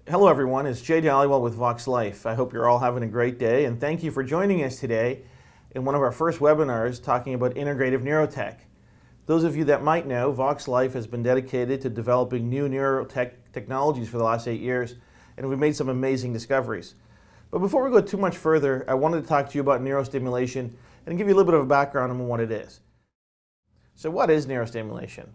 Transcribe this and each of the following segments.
Hello everyone, it's Jay Dollywell with Voxxlife. I hope you're all having a great day and thank you for joining us today in one of our first webinars talking about integrative neurotech. Those of you that might know, Voxxlife has been dedicated to developing new neurotech technologies for the last 8 years, and we've made some amazing discoveries. But before we go too much further, I wanted to talk to you about neurostimulation and give you a little bit of a background on what it is. So what is neurostimulation?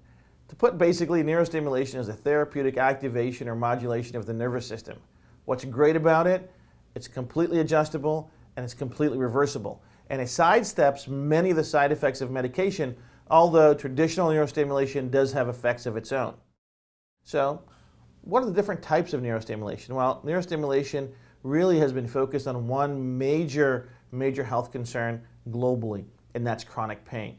To put basically, neurostimulation is a therapeutic activation or modulation of the nervous system. What's great about it? It's completely adjustable and it's completely reversible. And it sidesteps many of the side effects of medication, although traditional neurostimulation does have effects of its own. So, what are the different types of neurostimulation? Well, neurostimulation really has been focused on one major health concern globally, and that's chronic pain.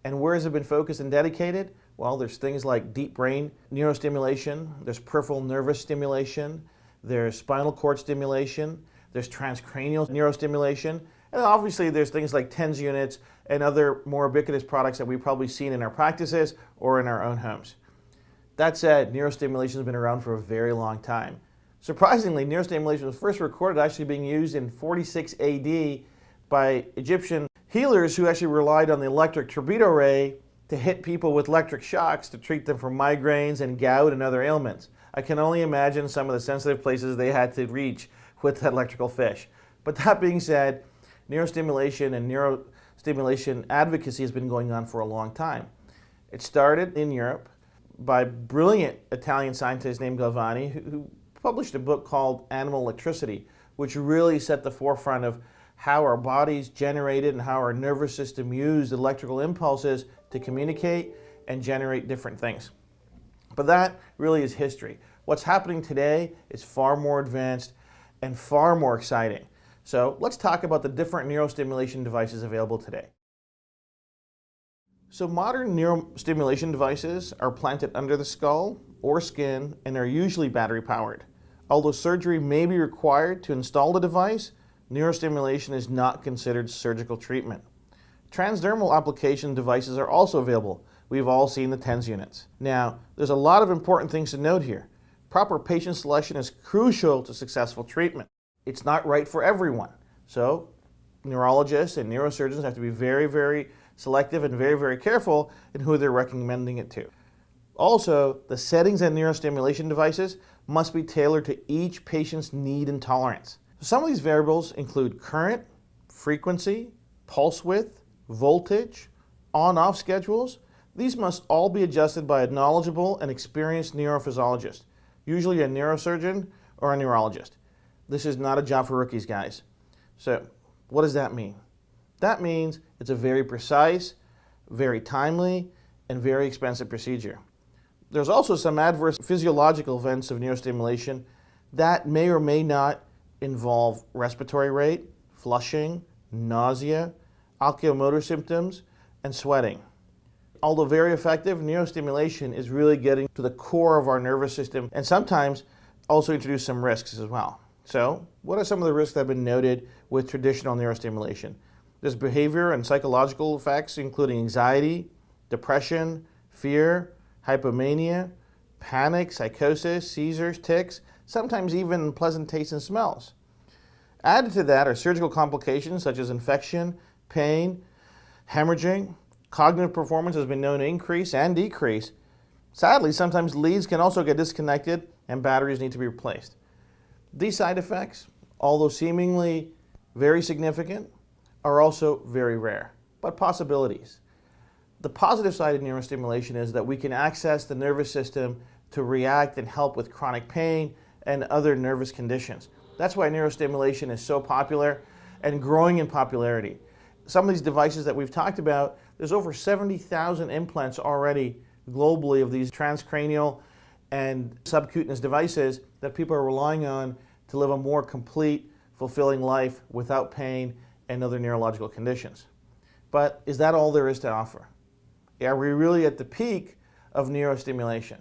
And where has it been focused and dedicated? Well, there's things like deep brain neurostimulation, there's peripheral nervous stimulation, there's spinal cord stimulation, there's transcranial neurostimulation, and obviously there's things like TENS units and other more ubiquitous products that we've probably seen in our practices or in our own homes. That said, neurostimulation has been around for a very long time. Surprisingly, neurostimulation was first recorded actually being used in 46 AD by Egyptian healers who actually relied on the electric torpedo ray to hit people with electric shocks to treat them for migraines and gout and other ailments. I can only imagine some of the sensitive places they had to reach with that electrical fish. But that being said, neurostimulation and neurostimulation advocacy has been going on for a long time. It started in Europe by a brilliant Italian scientist named Galvani who published a book called Animal Electricity, which really set the forefront of how our bodies generated and how our nervous system used electrical impulses to communicate and generate different things. But that really is history. What's happening today is far more advanced and far more exciting. So let's talk about the different neurostimulation devices available today. So modern neurostimulation devices are planted under the skull or skin and are usually battery powered. Although surgery may be required to install the device, neurostimulation is not considered surgical treatment. Transdermal application devices are also available. We've all seen the TENS units. Now, there's a lot of important things to note here. Proper patient selection is crucial to successful treatment. It's not right for everyone. So, neurologists and neurosurgeons have to be very selective and very careful in who they're recommending it to. Also, the settings and neurostimulation devices must be tailored to each patient's need and tolerance. Some of these variables include current, frequency, pulse width, voltage, on-off schedules. These must all be adjusted by a knowledgeable and experienced neurophysiologist, usually a neurosurgeon or a neurologist. This is not a job for rookies, guys. So, what does that mean? That means it's a very precise, very timely, and very expensive procedure. There's also some adverse physiological events of neurostimulation that may or may not involve respiratory rate, flushing, nausea, oculomotor symptoms, and sweating. Although very effective, neurostimulation is really getting to the core of our nervous system and sometimes also introduce some risks as well. So, what are some of the risks that have been noted with traditional neurostimulation? There's behavior and psychological effects including anxiety, depression, fear, hypomania, panic, psychosis, seizures, tics, sometimes even pleasant tastes and smells. Added to that are surgical complications such as infection, pain, hemorrhaging. Cognitive performance has been known to increase and decrease. Sadly, sometimes leads can also get disconnected and batteries need to be replaced. These side effects, although seemingly very significant, are also very rare, but possibilities. The positive side of neurostimulation is that we can access the nervous system to react and help with chronic pain and other nervous conditions. That's why neurostimulation is so popular and growing in popularity. Some of these devices that we've talked about, there's over 70,000 implants already globally of these transcranial and subcutaneous devices that people are relying on to live a more complete, fulfilling life without pain and other neurological conditions. But is that all there is to offer? Are we really at the peak of neurostimulation?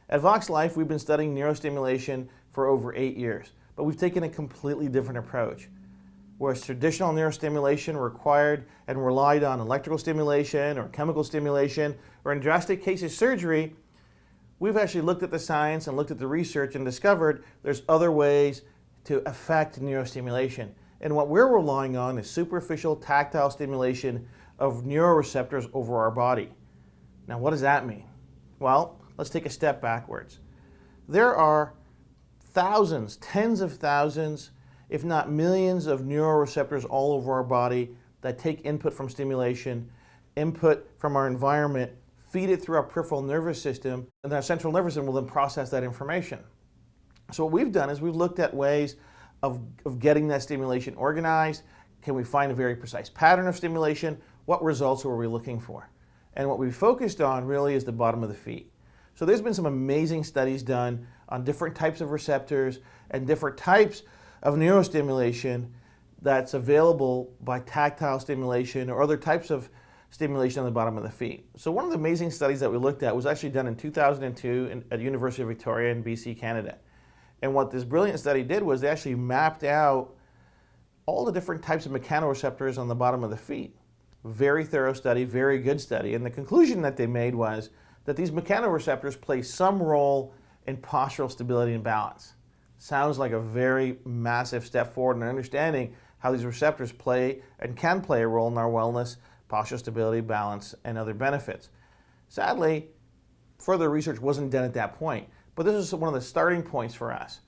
At Voxxlife, we've been studying neurostimulation for over 8 years, but we've taken a completely different approach. Whereas traditional neurostimulation required and relied on electrical stimulation or chemical stimulation, or in drastic cases surgery, we've actually looked at the science and looked at the research and discovered there's other ways to affect neurostimulation. And what we're relying on is superficial tactile stimulation of neuroreceptors over our body. Now, what does that mean? Well, let's take a step backwards. There are thousands, tens of thousands, if not millions of neuroreceptors all over our body that take input from stimulation, input from our environment, feed it through our peripheral nervous system, and our central nervous system will then process that information. So what we've done is we've looked at ways of getting that stimulation organized. Can we find a very precise pattern of stimulation? What results are we looking for? And what we focused on really is the bottom of the feet. So there's been some amazing studies done on different types of receptors and different types of neurostimulation that's available by tactile stimulation or other types of stimulation on the bottom of the feet. So one of the amazing studies that we looked at was actually done in 2002 at University of Victoria in BC, Canada. And what this brilliant study did was they actually mapped out all the different types of mechanoreceptors on the bottom of the feet. Very thorough study, very good study. And the conclusion that they made was that these mechanoreceptors play some role in postural stability and balance. Sounds like a very massive step forward in understanding how these receptors play and can play a role in our wellness, postural stability, balance, and other benefits. Sadly, further research wasn't done at that point, but this is one of the starting points for us.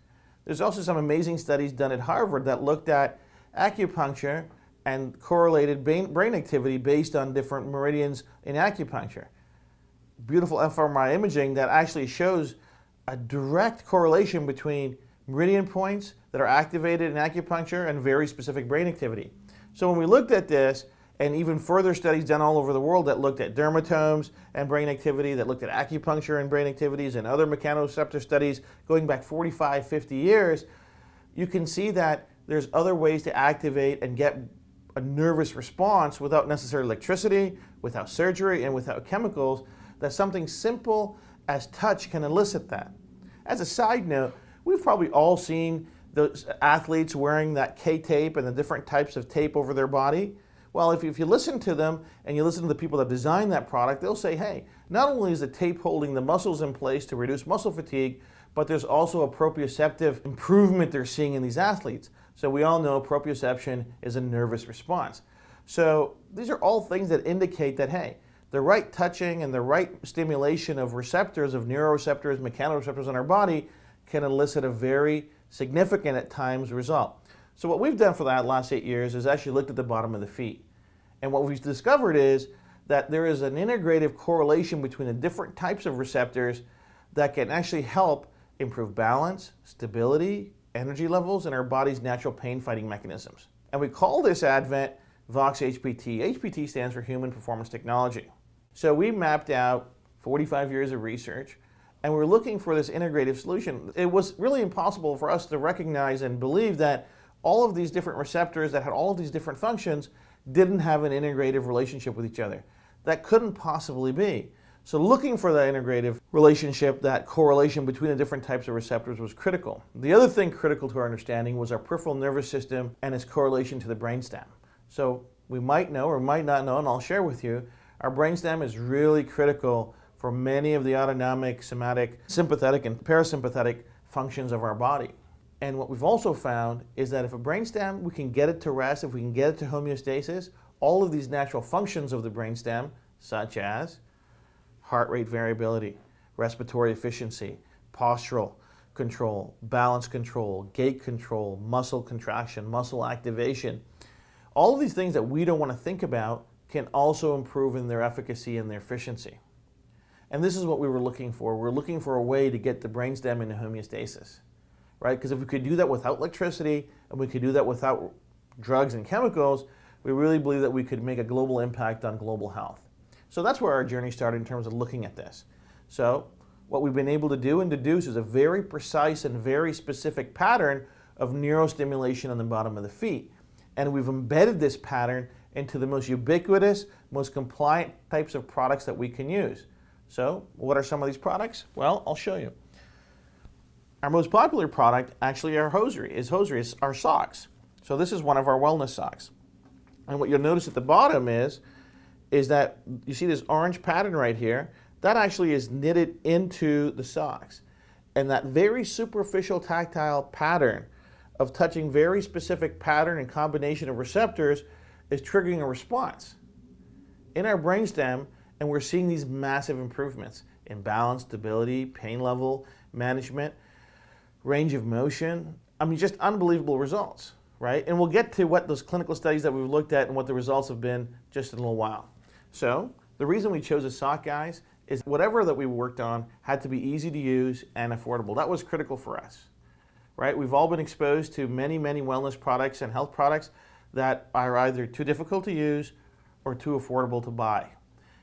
There's also some amazing studies done at Harvard that looked at acupuncture and correlated brain activity based on different meridians in acupuncture. Beautiful fMRI imaging that actually shows a direct correlation between meridian points that are activated in acupuncture and very specific brain activity. So when we looked at this, and even further studies done all over the world that looked at dermatomes and brain activity, that looked at acupuncture and brain activities, and other mechanoreceptor studies going back 45, 50 years, you can see that there's other ways to activate and get a nervous response without necessary electricity, without surgery, and without chemicals, that something simple as touch can elicit that. As a side note, we've probably all seen those athletes wearing that K-tape and the different types of tape over their body. Well, if you listen to them and you listen to the people that design that product, they'll say, hey, not only is the tape holding the muscles in place to reduce muscle fatigue, but there's also a proprioceptive improvement they're seeing in these athletes. So we all know proprioception is a nervous response. So these are all things that indicate that, hey, the right touching and the right stimulation of receptors, of neuroreceptors, mechanoreceptors in our body can elicit a very significant at times result. So what we've done for the last 8 years is actually looked at the bottom of the feet. And what we've discovered is that there is an integrative correlation between the different types of receptors that can actually help improve balance, stability, energy levels, and our body's natural pain-fighting mechanisms. And we call this advent Voxxhpt. HPT stands for Human Performance Technology. So we mapped out 45 years of research, and we're looking for this integrative solution. It was really impossible for us to recognize and believe that all of these different receptors that had all of these different functions didn't have an integrative relationship with each other. That couldn't possibly be. So looking for that integrative relationship, that correlation between the different types of receptors was critical. The other thing critical to our understanding was our peripheral nervous system and its correlation to the brainstem. So we might know or might not know, and I'll share with you, our brainstem is really critical for many of the autonomic, somatic, sympathetic, and parasympathetic functions of our body. And what we've also found is that if a brainstem, we can get it to rest, if we can get it to homeostasis, all of these natural functions of the brainstem, such as heart rate variability, respiratory efficiency, postural control, balance control, gait control, muscle contraction, muscle activation, all of these things that we don't want to think about can also improve in their efficacy and their efficiency. And this is what we were looking for. We're looking for a way to get the brainstem into homeostasis, right? Because if we could do that without electricity and we could do that without drugs and chemicals, we really believe that we could make a global impact on global health. So that's where our journey started in terms of looking at this. So what we've been able to do and deduce is a very precise and very specific pattern of neurostimulation on the bottom of the feet. And we've embedded this pattern into the most ubiquitous, most compliant types of products that we can use. So what are some of these products? Well, I'll show you. Our most popular product actually is our socks. So this is one of our wellness socks. And what you'll notice at the bottom is that you see this orange pattern right here. that actually is knitted into the socks. And that very superficial tactile pattern of touching very specific pattern and combination of receptors is triggering a response in our brainstem, and we're seeing these massive improvements in balance, stability, pain level, management, range of motion. I mean, just unbelievable results, right? And we'll get to what those clinical studies that we've looked at and what the results have been just in a little while. So the reason we chose a sock, guys, is whatever that we worked on had to be easy to use and affordable. That was critical for us, right? We've all been exposed to many, many wellness products and health products that are either too difficult to use or too affordable to buy.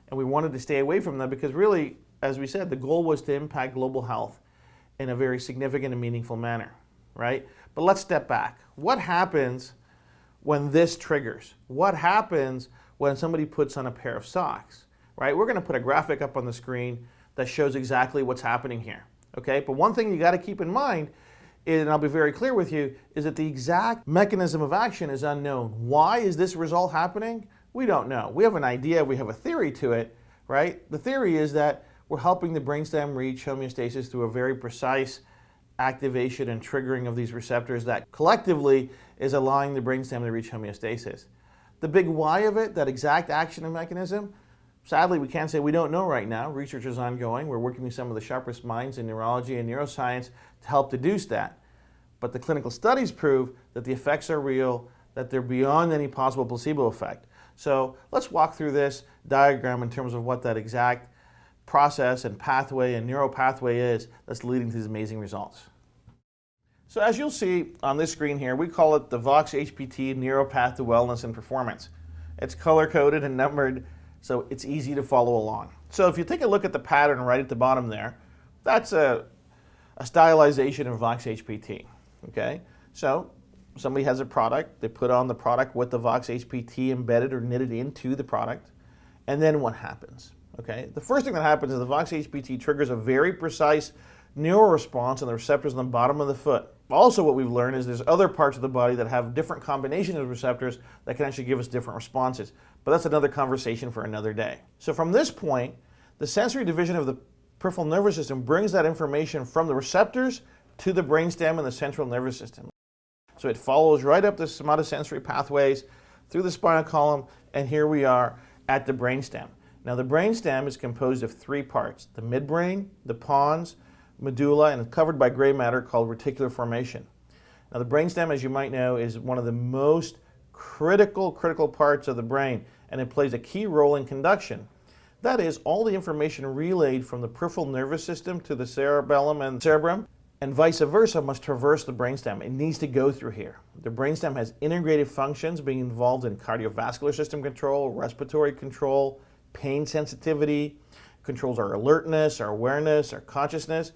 And we wanted to stay away from them because really, as we said, the goal was to impact global health in a very significant and meaningful manner, right? But let's step back. What happens when this triggers? What happens when somebody puts on a pair of socks, right? We're going to put a graphic up on the screen that shows exactly what's happening here, okay? But one thing you got to keep in mind, and I'll be very clear with you, is that the exact mechanism of action is unknown. Why is this result happening? We don't know. We have an idea, we have a theory to it, right? The theory is that we're helping the brainstem reach homeostasis through a very precise activation and triggering of these receptors that collectively is allowing the brainstem to reach homeostasis. The big why of it, that exact action and mechanism, sadly we can't say we don't know right now. Research is ongoing. We're working with some of the sharpest minds in neurology and neuroscience to help deduce that. But the clinical studies prove that the effects are real, that they're beyond any possible placebo effect. So let's walk through this diagram in terms of what that exact process and pathway and neuropathway is that's leading to these amazing results. So as you'll see on this screen here, we call it the VoxxHPT Neuropath to Wellness and Performance. It's color-coded and numbered, so it's easy to follow along. So if you take a look at the pattern right at the bottom there, that's a stylization of VoxxHPT, okay? So somebody has a product, they put on the product with the VoxxHPT embedded or knitted into the product, and then what happens? Okay, the first thing that happens is the VoxxHPT triggers a very precise neural response on the receptors on the bottom of the foot. Also, what we've learned is there's other parts of the body that have different combinations of receptors that can actually give us different responses. But that's another conversation for another day. So from this point, the sensory division of the peripheral nervous system brings that information from the receptors to the brainstem and the central nervous system. So it follows right up the somatosensory pathways through the spinal column, and here we are at the brainstem. Now the brainstem is composed of three parts: the midbrain, the pons, medulla, and it's covered by gray matter called reticular formation. Now the brainstem, as you might know, is one of the most critical parts of the brain, and it plays a key role in conduction. That is, all the information relayed from the peripheral nervous system to the cerebellum and cerebrum, and vice versa, must traverse the brainstem. It needs to go through here. The brainstem has integrative functions being involved in cardiovascular system control, respiratory control, pain sensitivity, controls our alertness, our awareness, our consciousness.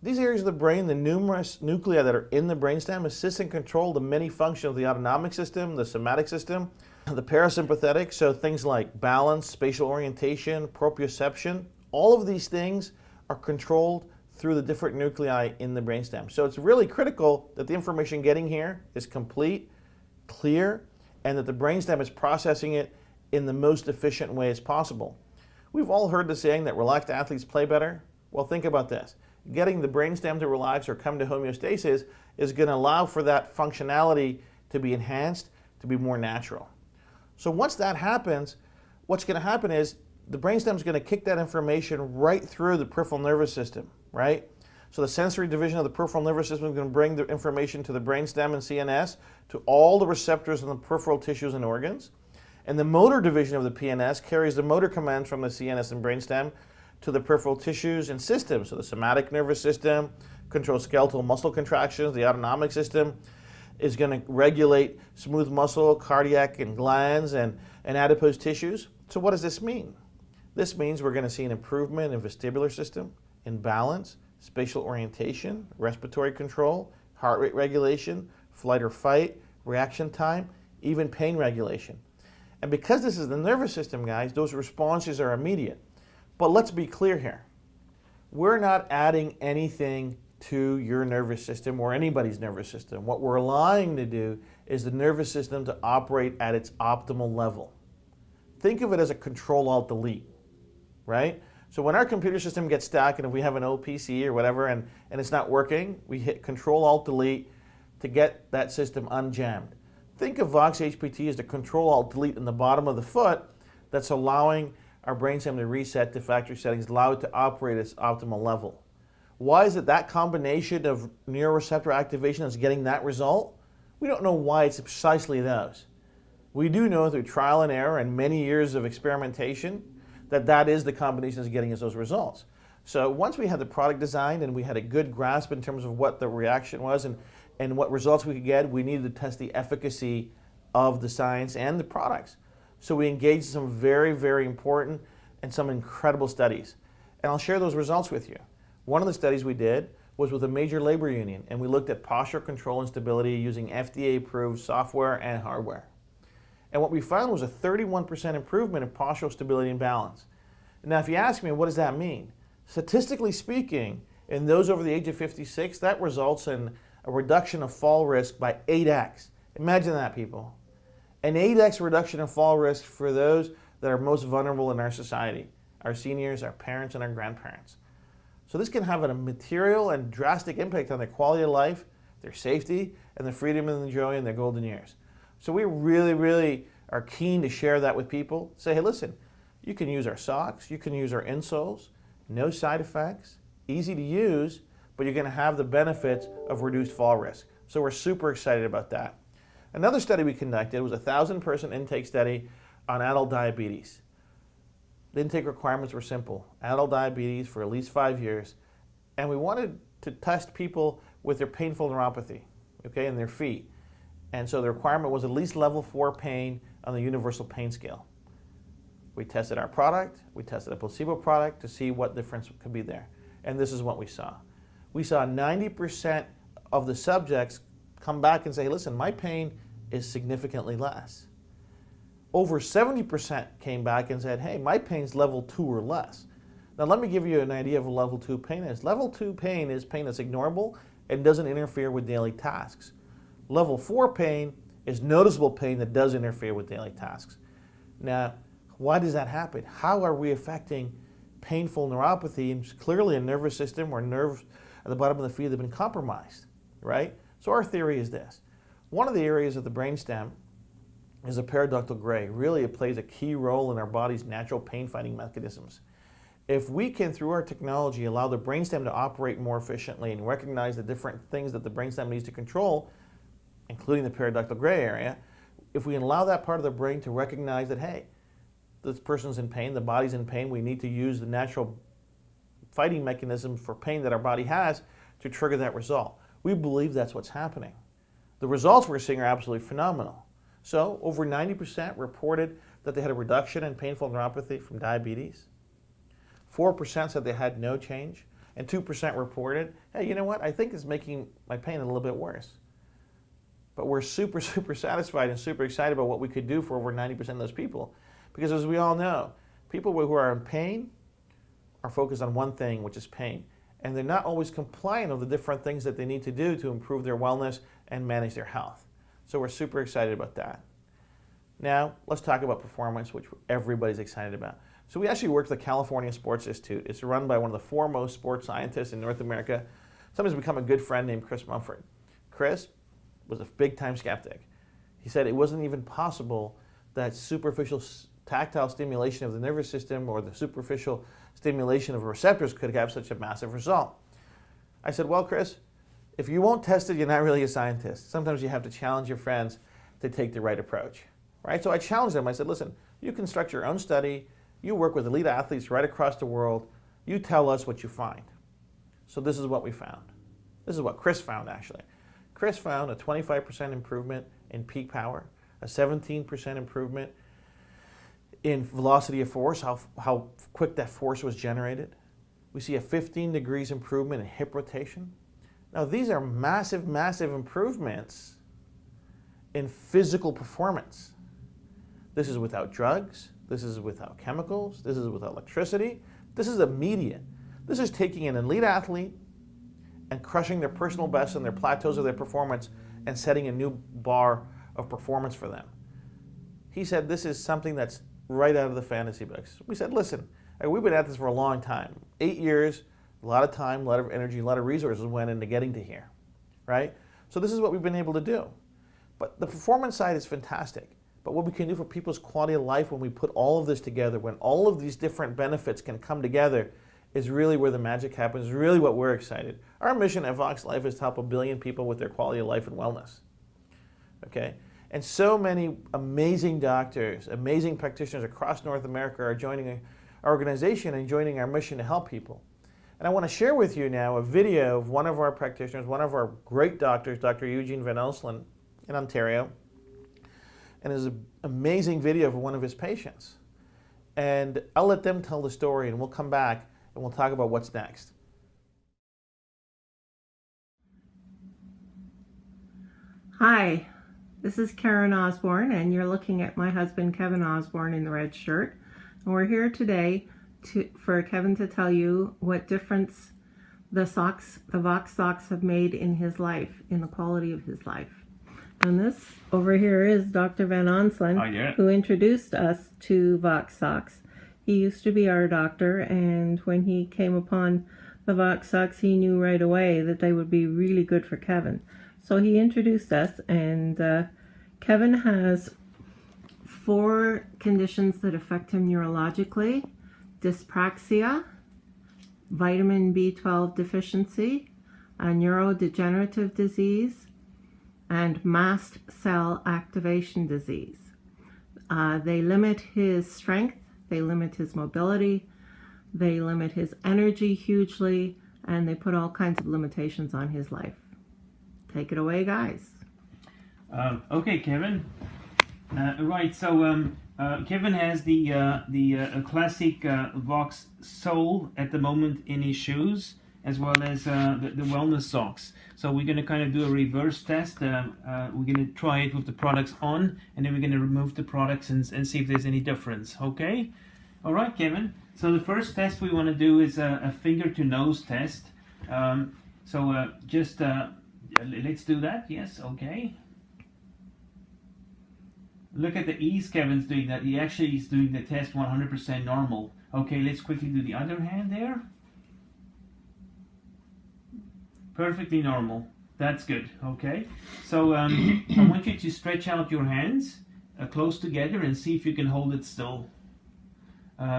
These areas of the brain, the numerous nuclei that are in the brainstem, assist and control the many functions of the autonomic system, the somatic system, the parasympathetic, so things like balance, spatial orientation, proprioception. All of these things are controlled through the different nuclei in the brainstem. So it's really critical that the information getting here is complete, clear, and that the brainstem is processing it in the most efficient way as possible. We've all heard the saying that relaxed athletes play better. Well, think about this. Getting the brainstem to relax or come to homeostasis is going to allow for that functionality to be enhanced, to be more natural. So once that happens, what's going to happen is the brainstem is going to kick that information right through the peripheral nervous system, right? So the sensory division of the peripheral nervous system is going to bring the information to the brainstem and CNS, to all the receptors in the peripheral tissues and organs. And the motor division of the PNS carries the motor commands from the CNS and brainstem to the peripheral tissues and systems. So the somatic nervous system controls skeletal muscle contractions. The autonomic system is going to regulate smooth muscle, cardiac and glands, and adipose tissues. So what does this mean? This means we're going to see an improvement in vestibular system, in balance, spatial orientation, respiratory control, heart rate regulation, flight or fight, reaction time, even pain regulation. And because this is the nervous system, guys, those responses are immediate. But let's be clear here. We're not adding anything to your nervous system or anybody's nervous system. What we're allowing to do is the nervous system to operate at its optimal level. Think of it as a Control-Alt-Delete, right? So when our computer system gets stuck, and if we have an old PC or whatever and it's not working, we hit Control-Alt-Delete to get that system unjammed. Think of Vox HPT as the Control-Alt-Delete in the bottom of the foot that's allowing our brainstem to reset to factory settings, allow it to operate at its optimal level. Why is it that combination of neuroreceptor activation is getting that result? We don't know why it's precisely those. We do know through trial and error and many years of experimentation that is the combination that's getting us those results. So once we had the product designed and we had a good grasp in terms of what the reaction was and what results we could get, we needed to test the efficacy of the science and the products. So we engaged in some very, very important and some incredible studies. And I'll share those results with you. One of the studies we did was with a major labor union, and we looked at posture control and stability using FDA-approved software and hardware. And what we found was a 31% improvement in postural stability and balance. Now, if you ask me, what does that mean? Statistically speaking, in those over the age of 56, that results in a reduction of fall risk by 8x. Imagine that, people. An 8x reduction in fall risk for those that are most vulnerable in our society, our seniors, our parents, and our grandparents. So this can have a material and drastic impact on their quality of life, their safety, and the freedom and the joy in their golden years. So we really, really are keen to share that with people. Say, hey, listen, you can use our socks, you can use our insoles, no side effects, easy to use, but you're going to have the benefits of reduced fall risk. So we're super excited about that. Another study we conducted was a 1,000-person intake study on adult diabetes. The intake requirements were simple: adult diabetes for at least 5 years, and we wanted to test people with their painful neuropathy, okay, in their feet. And so the requirement was at least level 4 pain on the universal pain scale. We tested our product, we tested a placebo product to see what difference could be there. And this is what we saw. We saw 90% of the subjects come back and say, hey, listen, my pain is significantly less. Over 70% came back and said, hey, my pain's level 2 or less. Now let me give you an idea of what level 2 pain is. Level 2 pain is pain that's ignorable and doesn't interfere with daily tasks. Level 4 pain is noticeable pain that does interfere with daily tasks. Now, why does that happen? How are we affecting painful neuropathy? And clearly a nervous system or nerves at the bottom of the feet that have been compromised, right? So our theory is this. One of the areas of the brainstem is a periductal gray. Really, it plays a key role in our body's natural pain-fighting mechanisms. If we can, through our technology, allow the brainstem to operate more efficiently and recognize the different things that the brainstem needs to control, including the periductal gray area, if we allow that part of the brain to recognize that, hey, this person's in pain, the body's in pain, we need to use the natural fighting mechanisms for pain that our body has to trigger that result. We believe that's what's happening. The results we're seeing are absolutely phenomenal. So over 90% reported that they had a reduction in painful neuropathy from diabetes. 4% said they had no change, and 2% reported, hey, you know what, I think it's making my pain a little bit worse. But we're super, super satisfied and super excited about what we could do for over 90% of those people. Because as we all know, people who are in pain are focused on one thing, which is pain. And they're not always compliant of the different things that they need to do to improve their wellness and manage their health. So we're super excited about that. Now, let's talk about performance, which everybody's excited about. So we actually worked with the California Sports Institute. It's run by one of the foremost sports scientists in North America. Somebody's become a good friend named Chris Mumford. Chris was a big-time skeptic. He said it wasn't even possible that superficial tactile stimulation of the nervous system or the superficial stimulation of receptors could have such a massive result. I said, well, Chris, if you won't test it, you're not really a scientist. Sometimes you have to challenge your friends to take the right approach, right? So I challenged them. I said, listen, you construct your own study. You work with elite athletes right across the world. You tell us what you find. So this is what we found. This is what Chris found, actually. Chris found a 25% improvement in peak power, a 17% improvement in velocity of force, how quick that force was generated. We see a 15 degrees improvement in hip rotation. Now, these are massive, massive improvements in physical performance. This is without drugs. This is without chemicals. This is without electricity. This is immediate. This is taking an elite athlete and crushing their personal best and their plateaus of their performance and setting a new bar of performance for them. He said this is something that's right out of the fantasy books. We said, listen, We've been at this for a long time. 8 years, a lot of time, a lot of energy, a lot of resources went into getting to here, right? So this is what we've been able to do. But the performance side is fantastic. But what we can do for people's quality of life when we put all of this together, when all of these different benefits can come together, is really where the magic happens, is really what we're excited. Our mission at Voxxlife is to help 1 billion people with their quality of life and wellness. Okay? And so many amazing doctors, amazing practitioners across North America are joining our organization and joining our mission to help people. And I want to share with you now a video of one of our practitioners, one of our great doctors, Dr. Eugene Van Elselen in Ontario. And it's an amazing video for one of his patients. And I'll let them tell the story, and we'll come back and we'll talk about what's next. Hi, this is Karen Osborne, and you're looking at my husband Kevin Osborne in the red shirt. And we're here today for Kevin to tell you what difference the Vox socks have made in his life, in the quality of his life. And this over here is Dr. Van Onselen, who introduced us to Vox socks. He used to be our doctor, and when he came upon the Vox socks, he knew right away that they would be really good for Kevin. So he introduced us, and Kevin has 4 conditions that affect him neurologically: dyspraxia, vitamin B12 deficiency, a neurodegenerative disease, and mast cell activation disease. They limit his strength, they limit his mobility, they limit his energy hugely, and they put all kinds of limitations on his life. Take it away, guys. Okay, Kevin. Right, so Kevin has the classic Vox sole at the moment in his shoes, as well as the wellness socks. So we're going to kind of do a reverse test. We're going to try it with the products on, and then we're going to remove the products and see if there's any difference. Okay? All right, Kevin. So the first test we want to do is a finger to nose test. Just let's do that. Yes, okay. Look at the ease Kevin's doing that. He actually is doing the test 100% normal. Okay, let's quickly do the other hand there. Perfectly normal. That's good. Okay. So I want you to stretch out your hands close together and see if you can hold it still.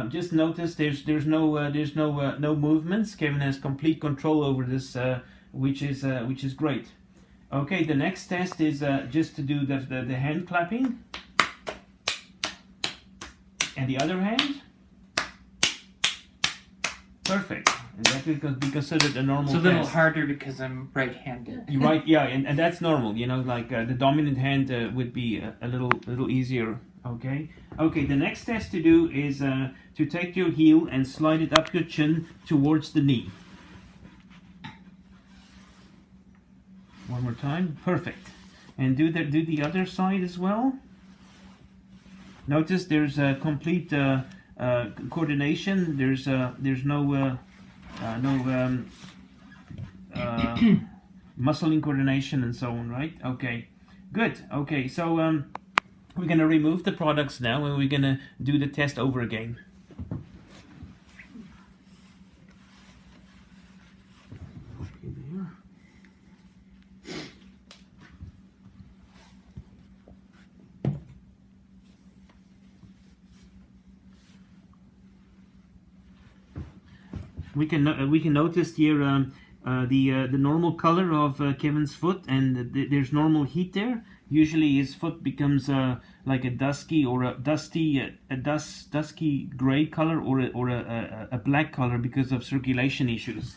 Just notice there's no movements. Kevin has complete control over this, which is great. Okay. The next test is just to do the hand clapping, and the other hand. Perfect. And that could be considered a normal test. It's a little harder because I'm right-handed. You're right, yeah, and that's normal. You know, like the dominant hand would be a little easier. Okay. Okay. The next test to do is to take your heel and slide it up your chin towards the knee. One more time. Perfect. And do the other side as well. Notice there's a complete coordination. There's no muscle coordination and so on, right? Okay, good. Okay, so we're going to remove the products now, and we're going to do the test over again. We can notice here the normal color of Kevin's foot, and there's normal heat there. Usually his foot becomes like a dusky or a dusty gray color or a black color because of circulation issues.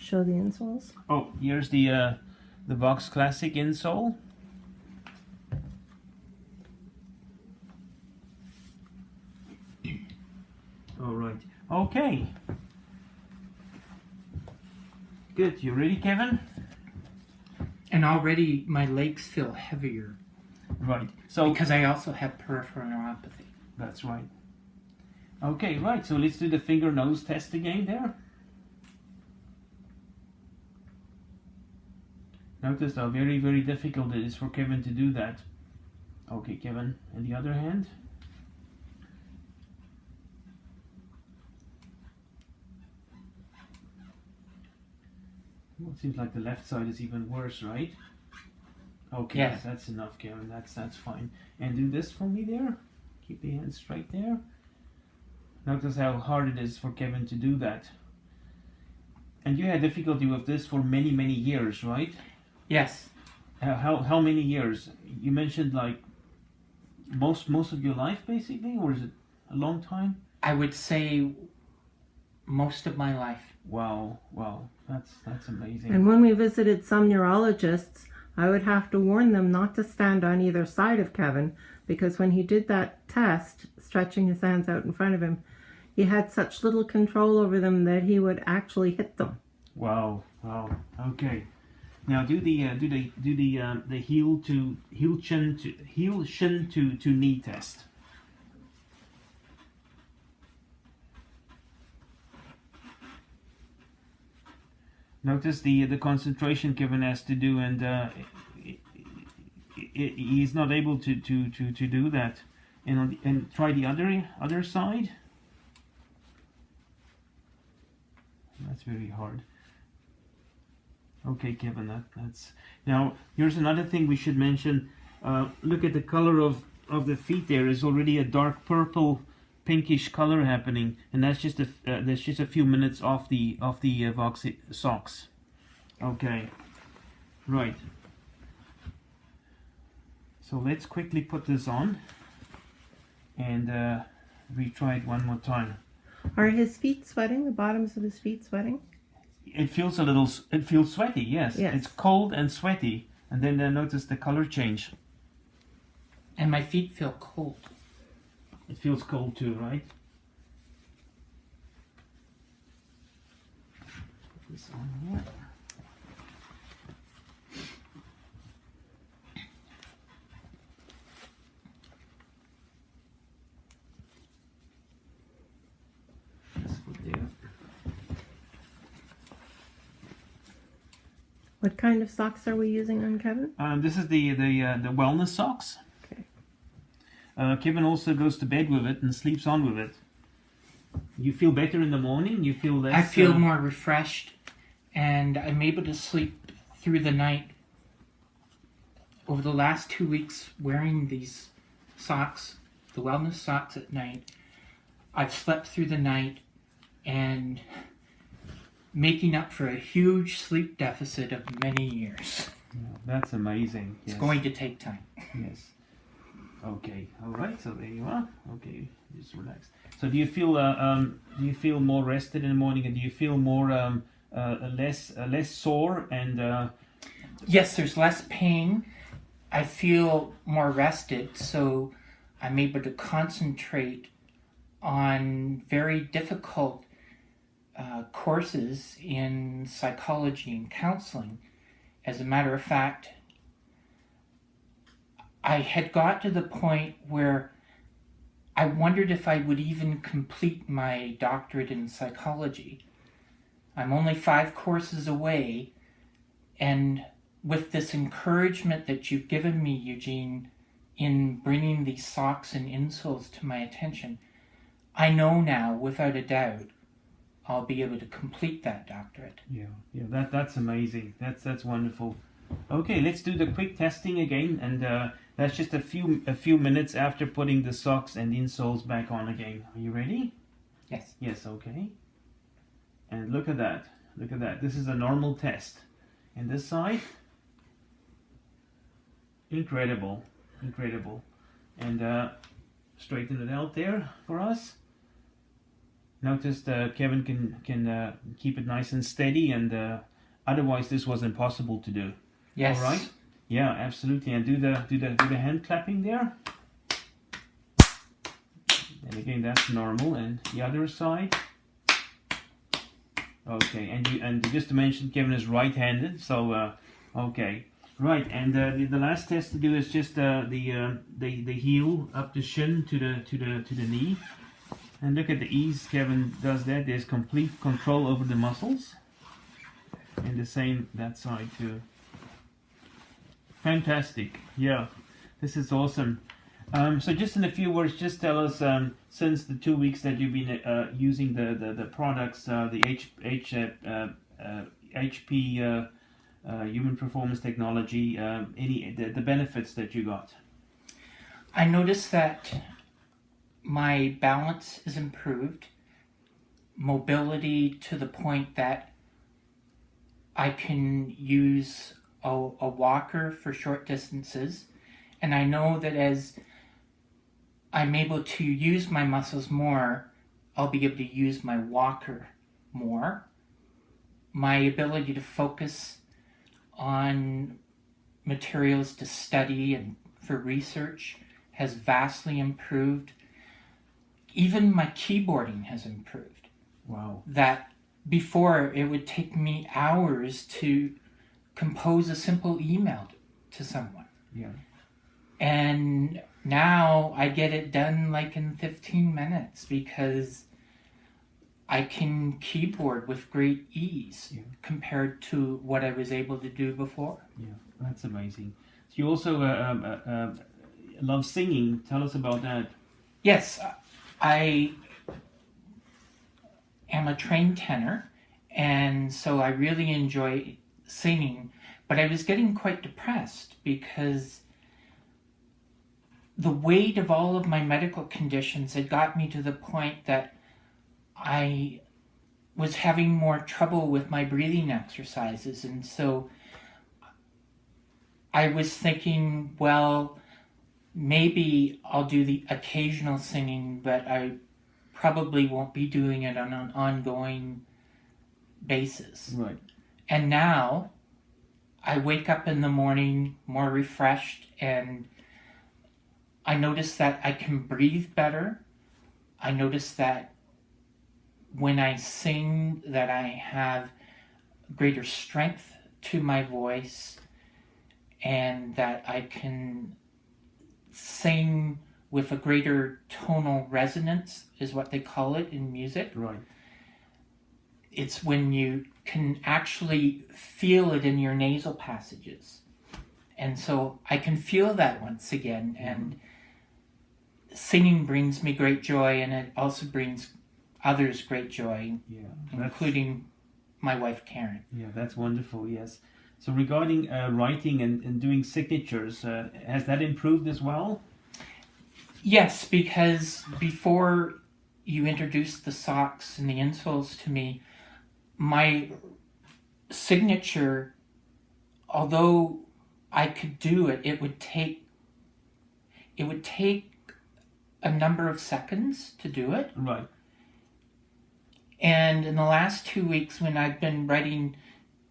Show the insoles. Oh, here's the Vox Classic insole. All right. Okay. Good. You ready, Kevin? And already my legs feel heavier. Right. So because I also have peripheral neuropathy. That's right. Okay. Right. So let's do the finger nose test again there. Notice how very, very difficult it is for Kevin to do that. Okay, Kevin, and the other hand. Well, it seems like the left side is even worse, right? Okay, Yeah. that's enough, Kevin. That's fine. And do this for me there. Keep the hand straight there. Notice how hard it is for Kevin to do that. And you had difficulty with this for many, many years, right? Yes. How many years? You mentioned like most of your life, basically, or is it a long time? I would say most of my life. Wow, that's amazing. And when we visited some neurologists, I would have to warn them not to stand on either side of Kevin, because when he did that test, stretching his hands out in front of him, he had such little control over them that he would actually hit them. Wow. Okay. Now do the heel shin to knee test. Notice the concentration Kevin has to do, and he's not able to do that. And try the other side. That's very hard. Okay, Kevin, that's now. Here's another thing we should mention. Look at the color of the feet. There is already a dark purple, pinkish color happening, and that's just a few minutes off the Voxxlife socks. Okay, right. So let's quickly put this on, and retry it one more time. Are his feet sweating? The bottoms of his feet sweating? It feels sweaty, yes. Yes. It's cold and sweaty, and then notice the color change. And my feet feel cold. It feels cold too, right? Put this on here. This foot there. What kind of socks are we using on Kevin? This is the wellness socks. Okay. Kevin also goes to bed with it and sleeps on with it. You feel better in the morning? You feel less... I feel more refreshed, and I'm able to sleep through the night. Over the last 2 weeks wearing these socks, the wellness socks at night, I've slept through the night and making up for a huge sleep deficit of many years. Yeah, that's amazing. It's Yes. going to take time. Yes. Okay. All right. So there you are. Okay. Just relax. So do you feel more rested in the morning, and do you feel more less sore and? Yes, there's less pain. I feel more rested, so I'm able to concentrate on very difficult courses in psychology and counseling. As a matter of fact, I had got to the point where I wondered if I would even complete my doctorate in psychology. I'm only 5 courses away, and with this encouragement that you've given me, Eugene, in bringing these socks and insoles to my attention, I know now, without a doubt, I'll be able to complete that doctorate. Yeah. That's amazing. That's wonderful. Okay, let's do the quick testing again, and that's just a few minutes after putting the socks and insoles back on again. Are you ready? Yes. Yes. Okay. And look at that. Look at that. This is a normal test. And this side, incredible. And straighten it out there for us. Notice Kevin can keep it nice and steady, and otherwise this was impossible to do. Yes. All right. Yeah, absolutely. And do the hand clapping there. And again, that's normal. And the other side. Okay. And just to mention, Kevin is right-handed, so okay. Right. And the last test to do is just the heel up the shin to the knee. And look at the ease Kevin does that. There's complete control over the muscles. And the same that side too. Fantastic. Yeah, this is awesome. So just in a few words, just tell us, since the 2 weeks that you've been using the products, the HP Human Performance Technology, the benefits that you got. I noticed that my balance is improved, mobility to the point that I can use a walker for short distances, and I know that as I'm able to use my muscles more, I'll be able to use my walker more. My ability to focus on materials to study and for research has vastly improved. Even my keyboarding has improved. Wow. That before it would take me hours to compose a simple email to someone. Yeah. And now I get it done like in 15 minutes because I can keyboard with great ease compared to what I was able to do before. Yeah, that's amazing. So you also love singing. Tell us about that. Yes, I am a trained tenor, and so I really enjoy singing, but I was getting quite depressed because the weight of all of my medical conditions had got me to the point that I was having more trouble with my breathing exercises, and so I was thinking, well, maybe I'll do the occasional singing, but I probably won't be doing it on an ongoing basis. Right. And now I wake up in the morning more refreshed, and I notice that I can breathe better. I notice that when I sing that I have greater strength to my voice, and that I can sing with a greater tonal resonance, is what they call it in music. Right. It's when you can actually feel it in your nasal passages. And so I can feel that once again, and singing brings me great joy, and it also brings others great joy, including my wife Karen. Yeah, that's wonderful, yes. So regarding writing and doing signatures, has that improved as well? Yes, because before you introduced the socks and the insoles to me, my signature, although I could do it, it would take a number of seconds to do it. Right. And in the last 2 weeks when I've been writing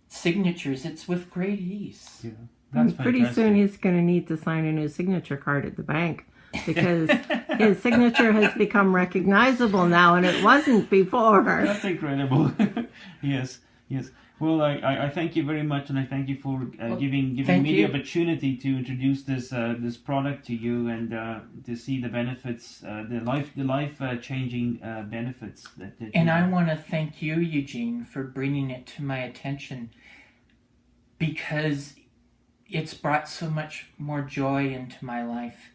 signatures, it's with great ease. Yeah, that's Pretty fantastic. soon he's going to need to sign a new signature card at the bank because his signature has become recognizable now, and it wasn't before. That's incredible. Yes, yes. Well, I thank you very much, and I thank you for giving me the opportunity to introduce this product to you and to see the benefits, the life changing benefits that. And I want to thank you, Eugene, for bringing it to my attention, because it's brought so much more joy into my life,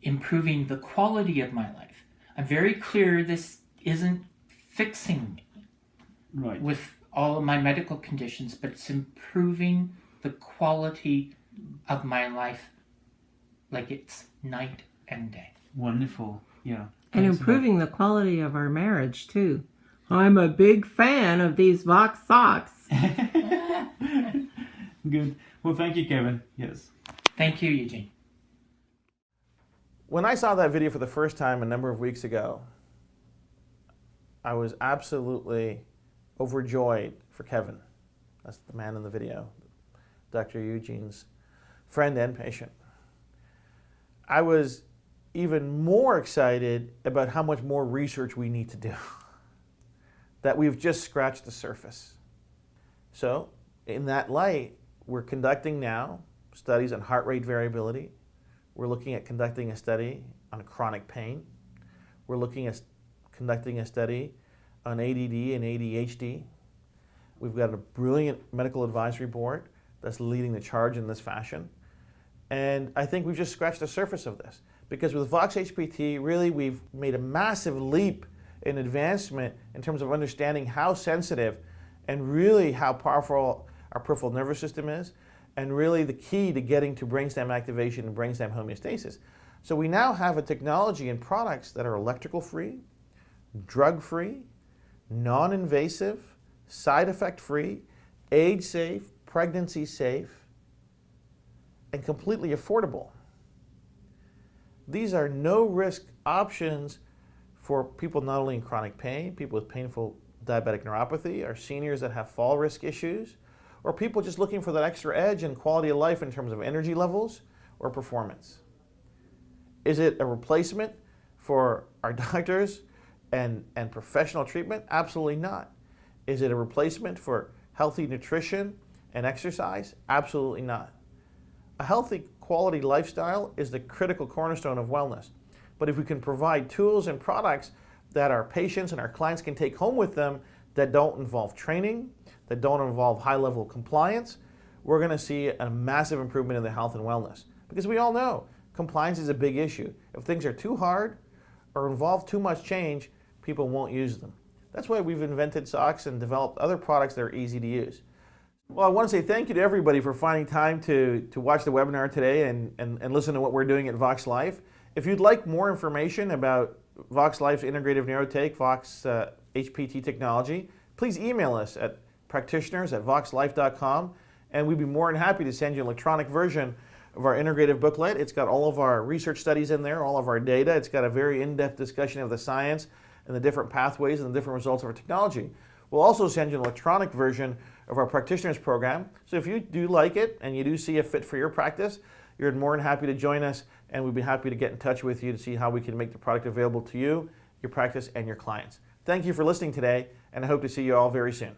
improving the quality of my life. I'm very clear this isn't fixing me with all of my medical conditions, but it's improving the quality of my life like it's night and day. Wonderful, yeah. And improving the quality of our marriage, too. I'm a big fan of these Vox socks. Good. Well, thank you, Kevin. Yes. Thank you, Eugene. When I saw that video for the first time a number of weeks ago, I was absolutely overjoyed for Kevin. That's the man in the video, Dr. Eugene's friend and patient. I was even more excited about how much more research we need to do, that we've just scratched the surface. So, in that light, we're conducting now studies on heart rate variability. We're looking at conducting a study on chronic pain. We're looking at conducting a study on ADD and ADHD. We've got a brilliant medical advisory board that's leading the charge in this fashion. And I think we've just scratched the surface of this, because with Vox HPT, really we've made a massive leap in advancement in terms of understanding how sensitive and really how powerful our peripheral nervous system is, and really the key to getting to brainstem activation and brainstem homeostasis. So we now have a technology and products that are electrical free, drug free, non-invasive, side effect free, age safe, pregnancy safe, and completely affordable. These are no-risk options for people not only in chronic pain, people with painful diabetic neuropathy, our seniors that have fall risk issues, or people just looking for that extra edge and quality of life in terms of energy levels or performance. Is it a replacement for our doctors and professional treatment? Absolutely not. Is it a replacement for healthy nutrition and exercise? Absolutely not. A healthy quality lifestyle is the critical cornerstone of wellness. But if we can provide tools and products that our patients and our clients can take home with them that don't involve training, that don't involve high-level compliance, we're going to see a massive improvement in the health and wellness. Because we all know compliance is a big issue. If things are too hard or involve too much change, people won't use them. That's why we've invented socks and developed other products that are easy to use. Well, I want to say thank you to everybody for finding time to watch the webinar today and listen to what we're doing at Voxxlife. If you'd like more information about Voxxlife's integrative neurotech, Vox HPT technology, please email us at practitioners@voxxlife.com, and we'd be more than happy to send you an electronic version of our integrative booklet. It's got all of our research studies in there, all of our data. It's got a very in-depth discussion of the science and the different pathways and the different results of our technology. We'll also send you an electronic version of our practitioners program. So if you do like it and you do see a fit for your practice, you're more than happy to join us, and we'd be happy to get in touch with you to see how we can make the product available to you, your practice, and your clients. Thank you for listening today, and I hope to see you all very soon.